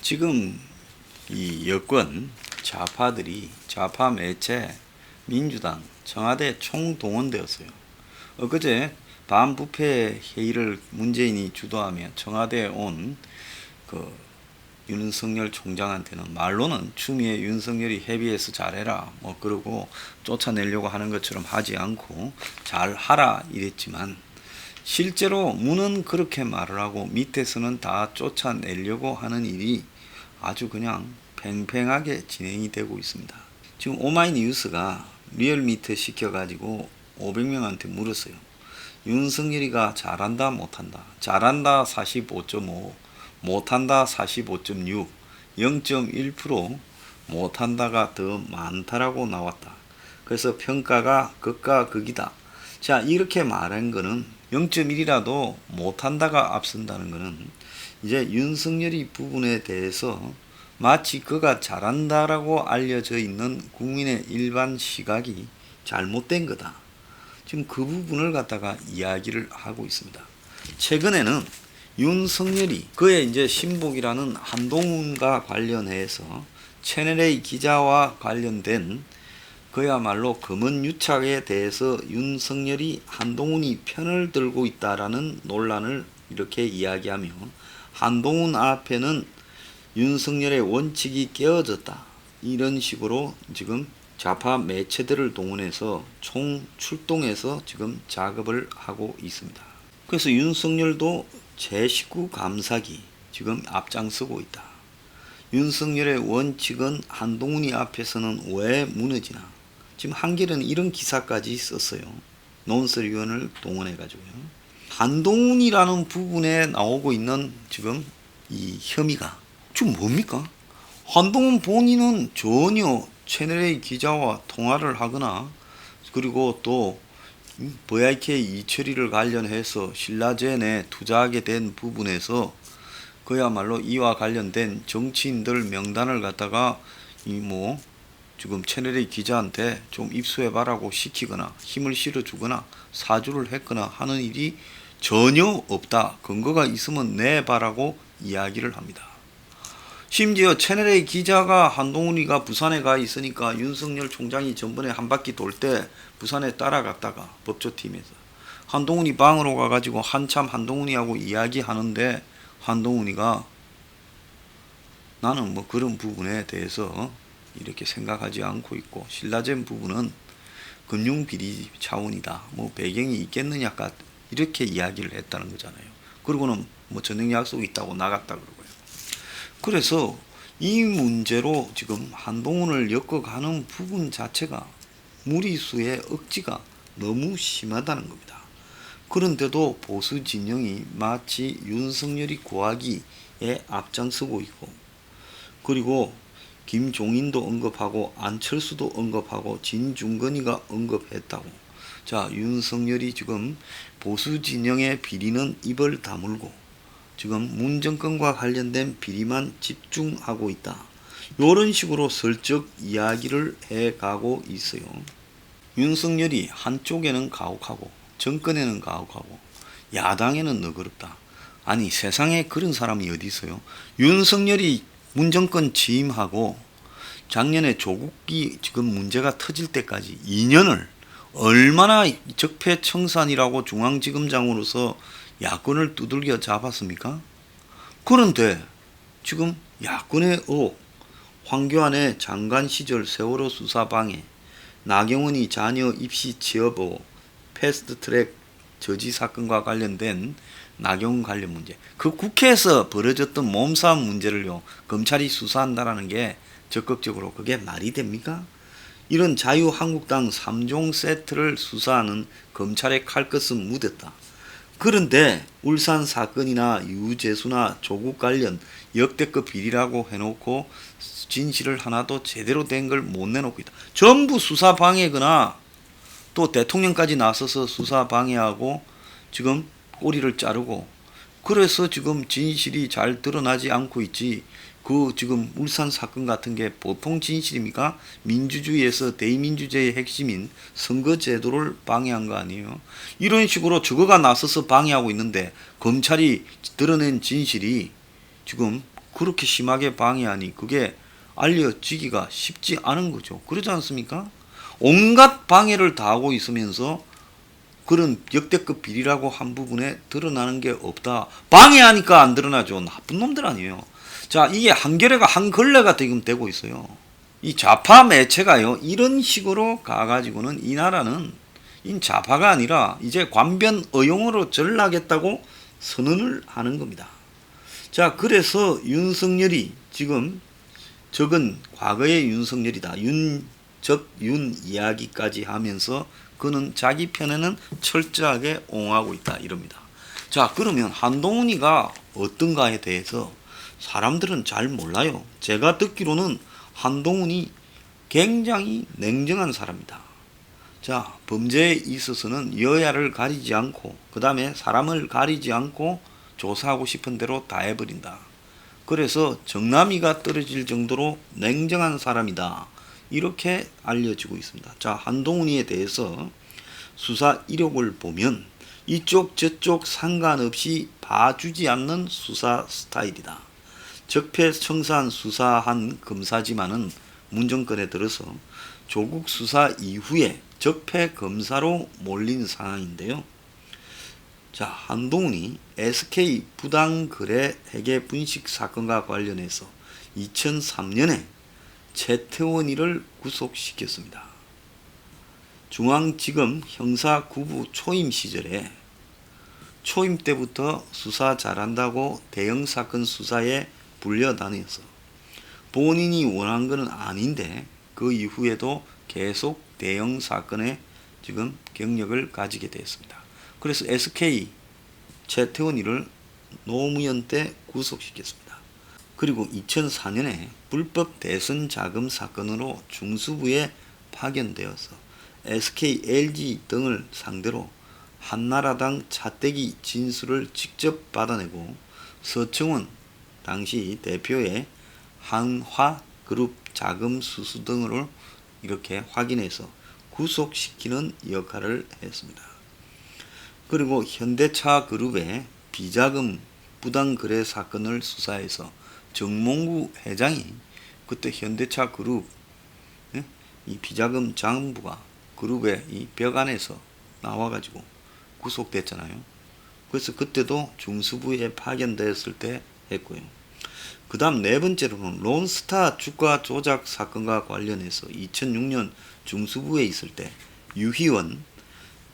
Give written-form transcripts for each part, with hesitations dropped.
지금 이 여권 좌파들이 좌파 매체 민주당 청와대 총동원되었어요. 엊그제 반부패 회의를 문재인이 주도하며 청와대에 온 윤석열 총장한테는 말로는 추미애 윤석열이 협의해서 잘해라 그러고 쫓아내려고 하는 것처럼 하지 않고 잘하라 이랬지만, 실제로 문은 그렇게 말을 하고 밑에서는 다 쫓아내려고 하는 일이 아주 그냥 팽팽하게 진행이 되고 있습니다. 지금 오마이뉴스가 리얼미터 시켜가지고 500명한테 물었어요. 윤석열이가 잘한다 못한다. 잘한다 45.5, 못한다 45.6, 0.1% 못한다가 더 많다라고 나왔다. 그래서 평가가 극과 극이다. 자, 이렇게 말한 거는 0.1이라도 못한다가 앞선다는 거는 이제 윤석열이 부분에 대해서 마치 그가 잘한다라고 알려져 있는 국민의 일반 시각이 잘못된 거다. 지금 그 부분을 갖다가 이야기를 하고 있습니다. 최근에는 윤석열이 그의 이제 신복이라는 한동훈과 관련해서 채널A 기자와 관련된 그야말로 검은 유착에 대해서 윤석열이 한동훈이 편을 들고 있다라는 논란을 이렇게 이야기하며, 한동훈 앞에는 윤석열의 원칙이 깨어졌다, 이런 식으로 지금 좌파 매체들을 동원해서 총 출동해서 지금 작업을 하고 있습니다. 그래서 윤석열도 제19 감사기 지금 앞장서고 있다. 윤석열의 원칙은 한동훈이 앞에서는 왜 무너지나. 지금 한겨레는 이런 기사까지 썼어요. 논설위원을 동원해가지고요. 한동훈이라는 부분에 나오고 있는 지금 이 혐의가 지금 뭡니까? 한동훈 본인은 전혀 채널A 기자와 통화를 하거나, 그리고 또 VIK 이철이를 관련해서 신라젠에 투자하게 된 부분에서 그야말로 이와 관련된 정치인들 명단을 갖다가 지금 채널A 기자한테 좀 입수해봐라고 시키거나 힘을 실어주거나 사주를 했거나 하는 일이 전혀 없다. 근거가 있으면 내봐라고 이야기를 합니다. 심지어 채널A 기자가 한동훈이가 부산에 가 있으니까 윤석열 총장이 전번에 한 바퀴 돌 때 부산에 따라갔다가 법조팀에서 한동훈이 방으로 가가지고 한참 한동훈이하고 이야기하는데, 한동훈이가 나는 그런 부분에 대해서 이렇게 생각하지 않고 있고, 신라젠 부분은 금융비리 차원이다. 배경이 있겠느냐까 이렇게 이야기를 했다는 거잖아요. 그리고는 저녁 약속이 있다고 나갔다 그러고요. 그래서 이 문제로 지금 한동훈을 엮어가는 부분 자체가 무리수의 억지가 너무 심하다는 겁니다. 그런데도 보수 진영이 마치 윤석열이 구하기에 앞장서고 있고, 그리고 김종인도 언급하고 안철수도 언급하고 진중권이가 언급했다고. 자, 윤석열이 지금 보수 진영의 비리는 입을 다물고 지금 문정권과 관련된 비리만 집중하고 있다. 이런 식으로 슬쩍 이야기를 해가고 있어요. 윤석열이 한쪽에는 가혹하고 정권에는 가혹하고 야당에는 너그럽다. 아니, 세상에 그런 사람이 어디 있어요? 윤석열이 문정권 취임하고 작년에 조국이 지금 문제가 터질 때까지 2년을 얼마나 적폐청산이라고 중앙지검장으로서 야권을 두들겨 잡았습니까? 그런데 지금 야권의 의혹, 황교안의 장관 시절 세월호 수사방해, 나경원이 자녀 입시 취업 패스트트랙 저지 사건과 관련된 나경원 관련 문제, 그 국회에서 벌어졌던 몸싸움 문제를요 검찰이 수사한다라는 게 적극적으로 그게 말이 됩니까? 이런 자유한국당 3종 세트를 수사하는 검찰의 칼끝은 묻었다. 그런데 울산 사건이나 유재수나 조국 관련 역대급 비리라고 해놓고 진실을 하나도 제대로 된 걸 못 내놓고 있다. 전부 수사 방해거나 또 대통령까지 나서서 수사 방해하고 지금 꼬리를 자르고, 그래서 지금 진실이 잘 드러나지 않고 있지. 그 지금 울산 사건 같은 게 보통 진실입니까? 민주주의에서 대의민주제의 핵심인 선거제도를 방해한 거 아니에요? 이런 식으로 저거가 나서서 방해하고 있는데 검찰이 드러낸 진실이 지금 그렇게 심하게 방해하니 그게 알려지기가 쉽지 않은 거죠. 그러지 않습니까? 온갖 방해를 다 하고 있으면서 그런 역대급 비리라고 한 부분에 드러나는 게 없다. 방해하니까 안 드러나죠. 나쁜 놈들 아니에요. 자, 이게 한겨레가 한 걸레가 지금 되고 있어요. 이 좌파 매체가요, 이런 식으로 가가지고는 이 나라는 이 좌파가 아니라 이제 관변 의용으로 전락했다고 선언을 하는 겁니다. 자, 그래서 윤석열이 지금 적은 과거의 윤석열이다. 윤 이야기까지 하면서 그는 자기 편에는 철저하게 옹호하고 있다. 이럽니다. 자, 그러면 한동훈이가 어떤가에 대해서 사람들은 잘 몰라요. 제가 듣기로는 한동훈이 굉장히 냉정한 사람이다. 자, 범죄에 있어서는 여야를 가리지 않고 그 다음에 사람을 가리지 않고 조사하고 싶은 대로 다 해버린다. 그래서 정남이가 떨어질 정도로 냉정한 사람이다. 이렇게 알려지고 있습니다. 자, 한동훈이에 대해서 수사 이력을 보면 이쪽 저쪽 상관없이 봐주지 않는 수사 스타일이다. 적폐청산 수사한 검사지만은 문정권에 들어서 조국 수사 이후에 적폐 검사로 몰린 상황인데요. 자, 한동훈이 SK 부당거래 회계 분식 사건과 관련해서 2003년에 최태원이를 구속시켰습니다. 중앙지검 형사구부 초임 시절에 초임 때부터 수사 잘한다고 대형사건 수사에 불려다녀서 본인이 원한 것은 아닌데 그 이후에도 계속 대형사건에 지금 경력을 가지게 되었습니다. 그래서 SK 최태원이를 노무현 때 구속시켰습니다. 그리고 2004년에 불법 대선 자금 사건으로 중수부에 파견되어서 SK, LG 등을 상대로 한나라당 차떼기 진술을 직접 받아내고 서청원 당시 대표의 한화그룹 자금 수수 등을 이렇게 확인해서 구속시키는 역할을 했습니다. 그리고 현대차그룹의 비자금 부당거래 사건을 수사해서 정몽구 회장이 그때 현대차그룹 이 비자금 장부가 그룹의 이 벽 안에서 나와가지고 구속됐잖아요. 그래서 그때도 중수부에 파견되었을 때 했고요. 그 다음 네 번째로는 론스타 주가 조작 사건과 관련해서 2006년 중수부에 있을 때 유희원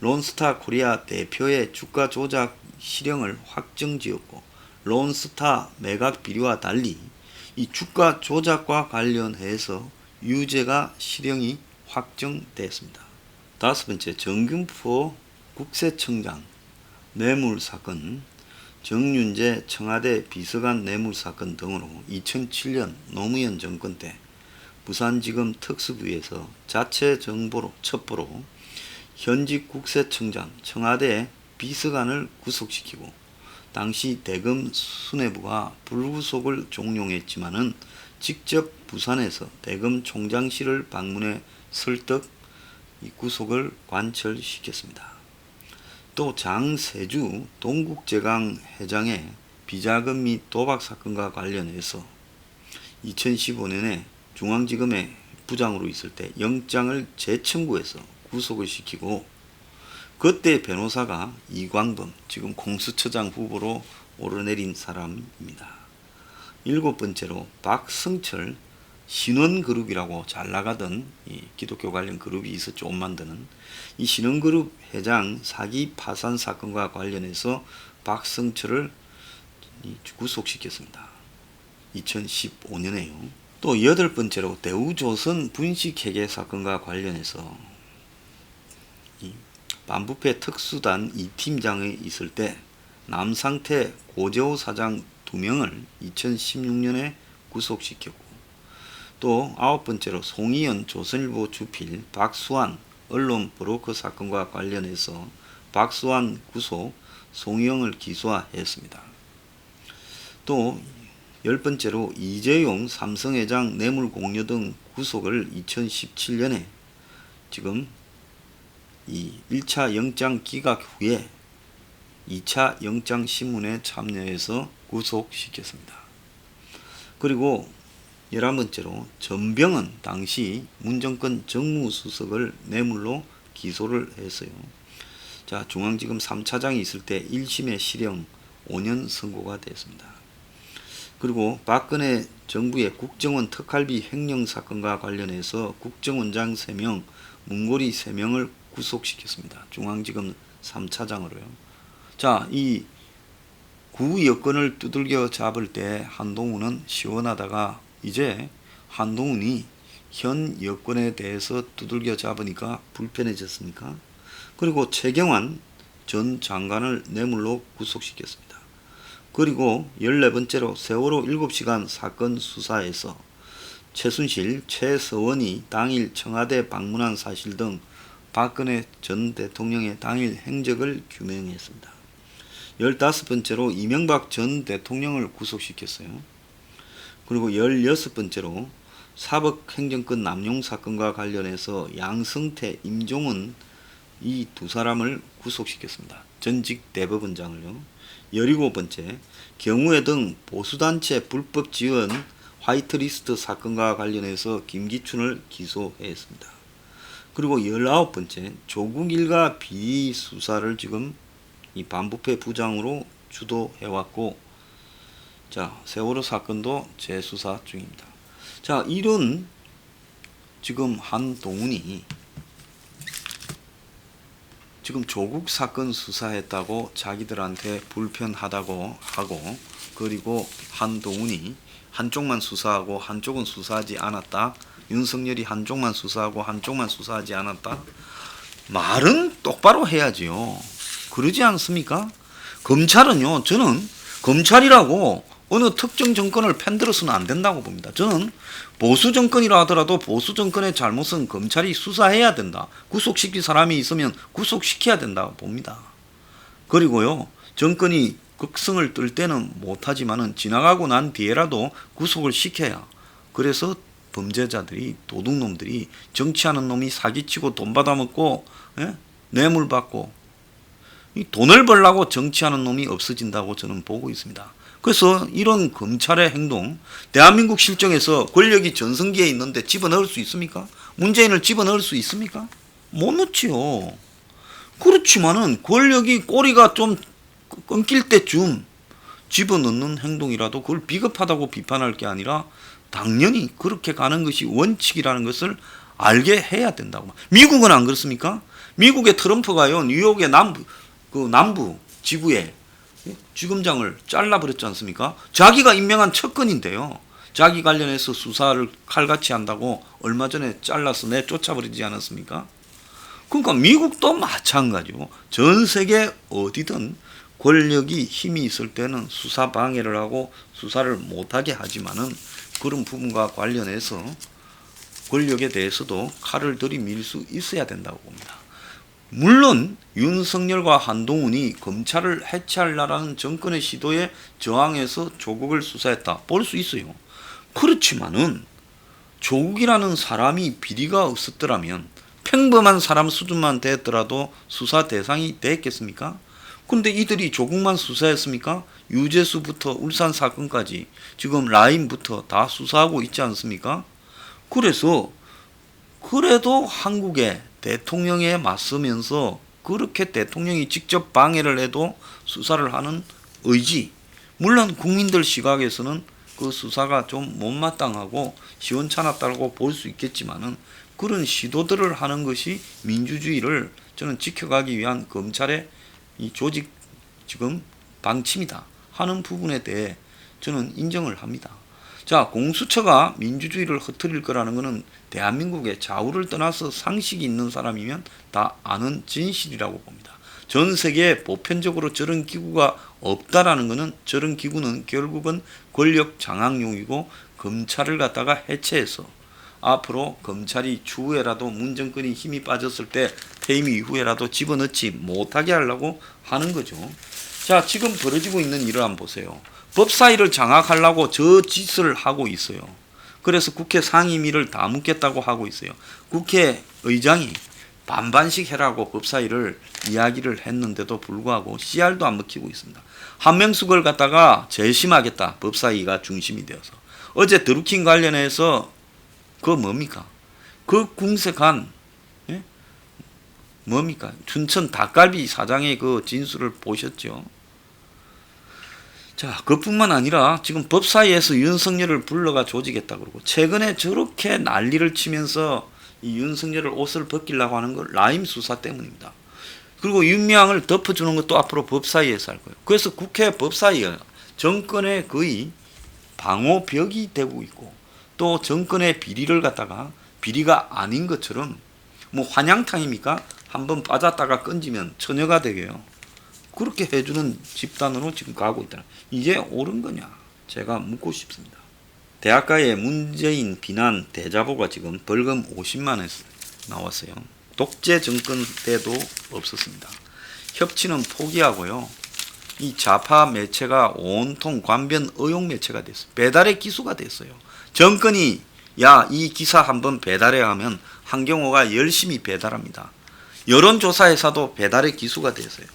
론스타 코리아 대표의 주가 조작 실형을 확정지었고 론스타 매각 비리와 달리 이 주가 조작과 관련해서 유죄가 실형이 확정됐습니다. 다섯 번째, 정균포 국세청장 뇌물사건, 정윤재 청와대 비서관 뇌물사건 등으로 2007년 노무현 정권 때 부산지검 특수부에서 자체 정보로 첩보로 현직 국세청장 청와대 비서관을 구속시키고 당시 대검 수뇌부가 불구속을 종용했지만은 직접 부산에서 대검 총장실을 방문해 설득 이 구속을 관철시켰습니다. 또 장세주 동국제강 회장의 비자금 및 도박 사건과 관련해서 2015년에 중앙지검의 부장으로 있을 때 영장을 재청구해서 구속을 시키고 그때 변호사가 이광범 지금 공수처장 후보로 오르내린 사람입니다. 일곱 번째로 박성철 신원그룹이라고 잘 나가던 이 기독교 관련 그룹이 있었죠. 옷 만드는 이 신원그룹 회장 사기 파산 사건과 관련해서 박성철을 구속시켰습니다. 2015년에요. 또 여덟 번째로 대우조선 분식회계 사건과 관련해서 이 반부패 특수단 2팀장에 있을 때 남상태 고재호 사장 2명을 2016년에 구속시켰고 또 아홉 번째로 송희연 조선일보 주필 박수환 언론 브로커 사건과 관련해서 박수환 구속, 송희영을 기소했습니다. 또 열 번째로 이재용 삼성회장 뇌물 공여 등 구속을 2017년에 지금 이 1차 영장 기각 후에 2차 영장 신문에 참여해서 구속시켰습니다. 그리고 11번째로 전병은 당시 문정권 정무수석을 뇌물로 기소를 했어요. 자, 중앙지검 3차장이 있을 때 1심의 실형 5년 선고가 됐습니다. 그리고 박근혜 정부의 국정원 특활비 횡령 사건과 관련해서 국정원장 3명, 문고리 3명을 구속시켰습니다. 중앙지검 3차장으로요. 자, 이 구 여건을 두들겨 잡을 때 한동훈은 시원하다가 이제 한동훈이 현 여건에 대해서 두들겨 잡으니까 불편해졌습니까? 그리고 최경환 전 장관을 뇌물로 구속시켰습니다. 그리고 14번째로 세월호 7시간 사건 수사에서 최순실, 최서원이 당일 청와대 방문한 사실 등 박근혜 전 대통령의 당일 행적을 규명했습니다. 15번째로 이명박 전 대통령을 구속시켰어요. 그리고 16번째로 사법행정권 남용 사건과 관련해서 양승태, 임종원 이 두 사람을 구속시켰습니다. 전직 대법원장을요. 17번째, 경우회 등 보수단체 불법 지원 화이트리스트 사건과 관련해서 김기춘을 기소했습니다. 그리고 19번째, 조국 일가 비리 수사를 지금 이 반부패 부장으로 주도해왔고, 자, 세월호 사건도 재수사 중입니다. 자, 이런 지금 한동훈이 지금 조국 사건 수사했다고 자기들한테 불편하다고 하고, 그리고 한동훈이 한쪽만 수사하고 한쪽은 수사하지 않았다. 윤석열이 한쪽만 수사하고 한쪽만 수사하지 않았다. 말은 똑바로 해야지요. 그러지 않습니까? 검찰은요, 저는 검찰이라고 어느 특정 정권을 편들어서는 안 된다고 봅니다. 저는 보수 정권이라 하더라도 보수 정권의 잘못은 검찰이 수사해야 된다. 구속시킬 사람이 있으면 구속시켜야 된다고 봅니다. 그리고요, 정권이 극성을 뜰 때는 못하지만은 지나가고 난 뒤에라도 구속을 시켜야. 그래서 범죄자들이, 도둑놈들이, 정치하는 놈이 사기치고 돈 받아먹고 뇌물 받고 이 돈을 벌려고 정치하는 놈이 없어진다고 저는 보고 있습니다. 그래서 이런 검찰의 행동, 대한민국 실정에서 권력이 전성기에 있는데 집어넣을 수 있습니까? 문재인을 집어넣을 수 있습니까? 못 넣지요. 그렇지만은 권력이 꼬리가 좀 끊길 때쯤 집어넣는 행동이라도 그걸 비겁하다고 비판할 게 아니라 당연히 그렇게 가는 것이 원칙이라는 것을 알게 해야 된다고. 미국은 안 그렇습니까? 미국의 트럼프가요, 뉴욕의 남부 지구에 지검장을 잘라버렸지 않습니까? 자기가 임명한 척근인데요. 자기 관련해서 수사를 칼같이 한다고 얼마 전에 잘라서 내쫓아버리지 않았습니까? 그러니까 미국도 마찬가지고 전 세계 어디든 권력이 힘이 있을 때는 수사 방해를 하고 수사를 못하게 하지만은 그런 부분과 관련해서 권력에 대해서도 칼을 들이밀 수 있어야 된다고 봅니다. 물론 윤석열과 한동훈이 검찰을 해체하려는 정권의 시도에 저항해서 조국을 수사했다. 볼 수 있어요. 그렇지만은 조국이라는 사람이 비리가 없었더라면 평범한 사람 수준만 됐더라도 수사 대상이 됐겠습니까? 그런데 이들이 조국만 수사했습니까? 유재수부터 울산 사건까지 지금 라인부터 다 수사하고 있지 않습니까? 그래서 그래도 한국의 대통령에 맞서면서 그렇게 대통령이 직접 방해를 해도 수사를 하는 의지, 물론 국민들 시각에서는 그 수사가 좀 못마땅하고 시원찮았다고 볼 수 있겠지만은 그런 시도들을 하는 것이 민주주의를 저는 지켜가기 위한 검찰의 이 조직 지금 방침이다 하는 부분에 대해 저는 인정을 합니다. 자, 공수처가 민주주의를 흐트릴 거라는 것은 대한민국의 좌우를 떠나서 상식이 있는 사람이면 다 아는 진실이라고 봅니다. 전 세계에 보편적으로 저런 기구가 없다라는 것은 저런 기구는 결국은 권력 장악용이고 검찰을 갖다가 해체해서 앞으로 검찰이 추후에라도 문정권이 힘이 빠졌을 때 퇴임 이후에라도 집어넣지 못하게 하려고 하는 거죠. 자, 지금 벌어지고 있는 일을 한번 보세요. 법사위를 장악하려고 저 짓을 하고 있어요. 그래서 국회 상임위를 다 묻겠다고 하고 있어요. 국회의장이 반반씩 해라고 법사위를 이야기를 했는데도 불구하고 CR도 안 먹히고 있습니다. 한명숙을 갖다가 재심하겠다. 법사위가 중심이 되어서. 어제 드루킹 관련해서 그거 뭡니까? 그 궁색한 예? 뭡니까? 춘천 닭갈비 사장의 그 진술을 보셨죠? 자, 그뿐만 아니라 지금 법사위에서 윤석열을 불러가 조지겠다 그러고 최근에 저렇게 난리를 치면서 이 윤석열을 옷을 벗기려고 하는 건 라임 수사 때문입니다. 그리고 윤미향을 덮어주는 것도 앞으로 법사위에서 할 거예요. 그래서 국회 법사위가 정권의 거의 방호벽이 되고 있고 또 정권의 비리를 갖다가 비리가 아닌 것처럼 뭐 환양탕입니까? 한번 빠졌다가 건지면 처녀가 되게요. 그렇게 해주는 집단으로 지금 가고 있다. 이게 옳은 거냐? 제가 묻고 싶습니다. 대학가의 문재인 비난 대자보가 지금 벌금 50만 원 나왔어요. 독재 정권 때도 없었습니다. 협치는 포기하고요. 이 좌파 매체가 온통 관변 의혹 매체가 됐어요. 배달의 기수가 됐어요. 정권이 야, 이 기사 한번 배달해 하면 한경호가 열심히 배달합니다. 여론조사회사도 배달의 기수가 됐어요.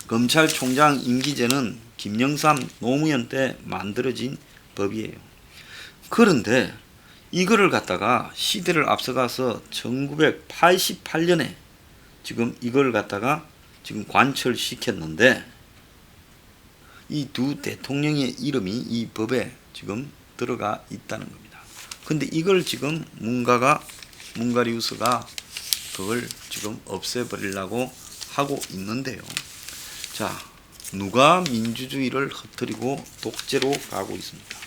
검찰총장 임기제는 김영삼 노무현 때 만들어진 법이에요. 그런데 이거를 갖다가 시대를 앞서가서 1988년에 지금 이걸 갖다가 지금 관철시켰는데 이 두 대통령의 이름이 이 법에 지금 들어가 있다는 겁니다. 근데 이걸 지금 문가리우스가 그걸 지금 없애버리려고 하고 있는데요. 자, 누가 민주주의를 흐트리고 독재로 가고 있습니까?